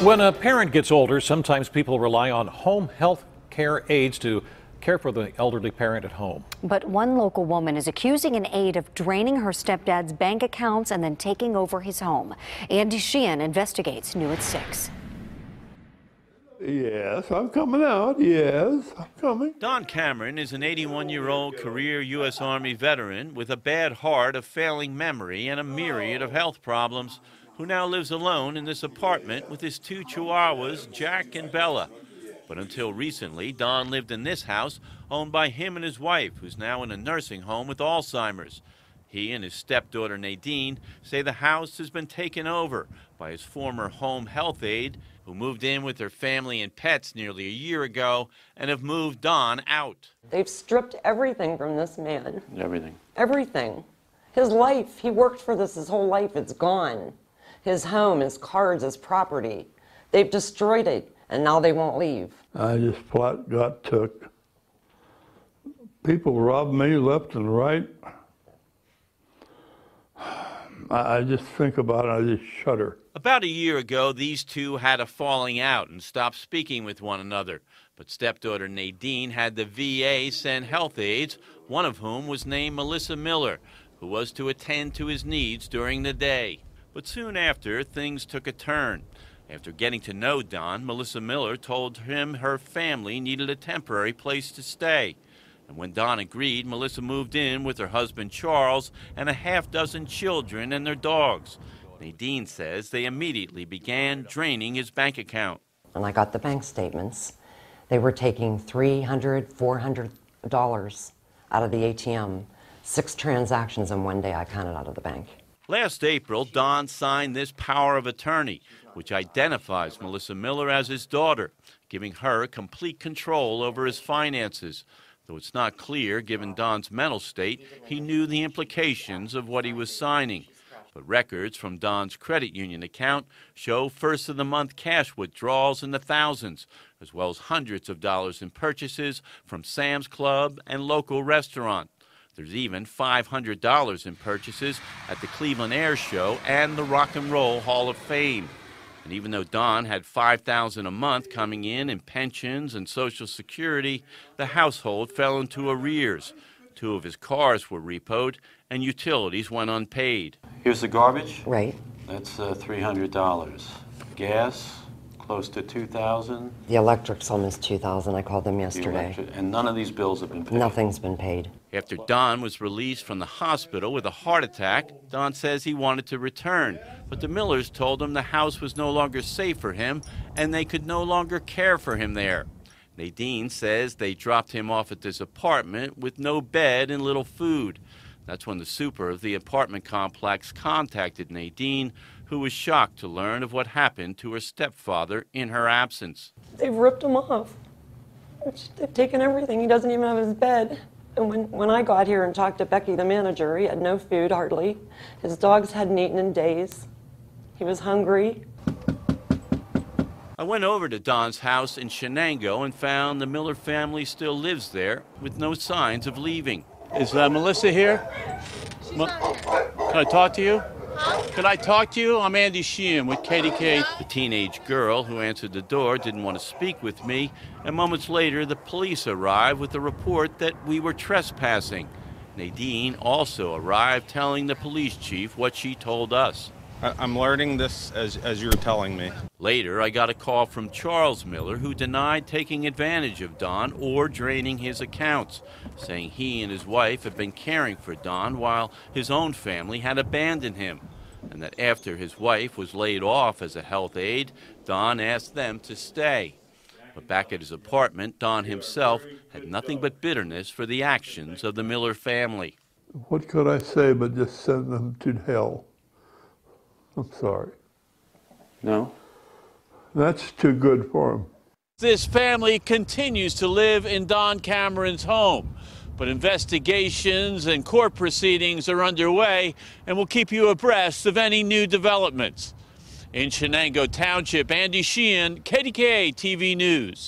When a parent gets older, sometimes people rely on home health care aides to care for the elderly parent at home. But one local woman is accusing an aide of draining her stepdad's bank accounts and then taking over his home. Aide Sheehan investigates, new at 6. Yes, I'm coming out. Yes, I'm coming. Don Cameron is an 81-year-old career U.S. Army veteran with a bad heart, a failing memory, and a myriad of health problems, who now lives alone in this apartment with his 2 chihuahuas, Jack and Bella. But until recently, Don lived in this house owned by him and his wife, who's now in a nursing home with Alzheimer's. He and his stepdaughter Nadine say the house has been taken over by his former home health aide, who moved in with her family and pets nearly a year ago and have moved Don out. They've stripped everything from this man. Everything. Everything. His life, he worked for this his whole life, it's gone. His home, his cards, his property. They've destroyed it, and now they won't leave. I just flat got took. People robbed me left and right. I just think about it, I just shudder. About a year ago, these two had a falling out and stopped speaking with one another. But stepdaughter Nadine had the VA send health aides, one of whom was named Melissa Miller, who was to attend to his needs during the day. But soon after, things took a turn. After getting to know Don, Melissa Miller told him her family needed a temporary place to stay. And when Don agreed, Melissa moved in with her husband Charles and a half-dozen children and their dogs. Nadine says they immediately began draining his bank account. And I got the bank statements. They were taking $300, $400 out of the ATM. 6 transactions in one day I counted out of the bank. Last April, Don signed this power of attorney, which identifies Melissa Miller as his daughter, giving her complete control over his finances. Though it's not clear, given Don's mental state, he knew the implications of what he was signing. But records from Don's credit union account show first-of-the-month cash withdrawals in the thousands, as well as hundreds of dollars in purchases from Sam's Club and local restaurant. There's even $500 in purchases at the Cleveland Air Show and the Rock and Roll Hall of Fame. And even though Don had $5,000 a month coming in pensions and Social Security, the household fell into arrears. 2 of his cars were repoed and utilities went unpaid. Here's the garbage. Right. That's $300. Gas, close to $2,000. The electric's almost $2,000. I called them yesterday. And none of these bills have been paid. Nothing's been paid. After Don was released from the hospital with a heart attack, Don says he wanted to return, but the Millers told him the house was no longer safe for him and they could no longer care for him there. Nadine says they dropped him off at this apartment with no bed and little food. That's when the super of the apartment complex contacted Nadine, who was shocked to learn of what happened to her stepfather in her absence. They've ripped him off. They've taken everything. He doesn't even have his bed. And when I got here and talked to Becky, the manager, he had no food, hardly. His dogs hadn't eaten in days. He was hungry. I went over to Don's house in Shenango and found the Miller family still lives there with no signs of leaving. Is Melissa here? Can I talk to you? Can I talk to you? I'm Aide Sheehan with KDKA. The teenage girl who answered the door didn't want to speak with me, and moments later the police arrived with a report that we were trespassing. Nadine also arrived telling the police chief what she told us. I'm learning this as you're telling me. Later, I got a call from Charles Miller, who denied taking advantage of Don or draining his accounts, saying he and his wife had been caring for Don while his own family had abandoned him, and that after his wife was laid off as a health aide, Don asked them to stay. But back at his apartment, Don himself had nothing but bitterness for the actions of the Miller family. What could I say but just send them to hell? I'm sorry. No? That's too good for him. This family continues to live in Don Cameron's home, but investigations and court proceedings are underway, and we'll keep you abreast of any new developments. In Shenango Township, Aide Sheehan, KDKA-TV News.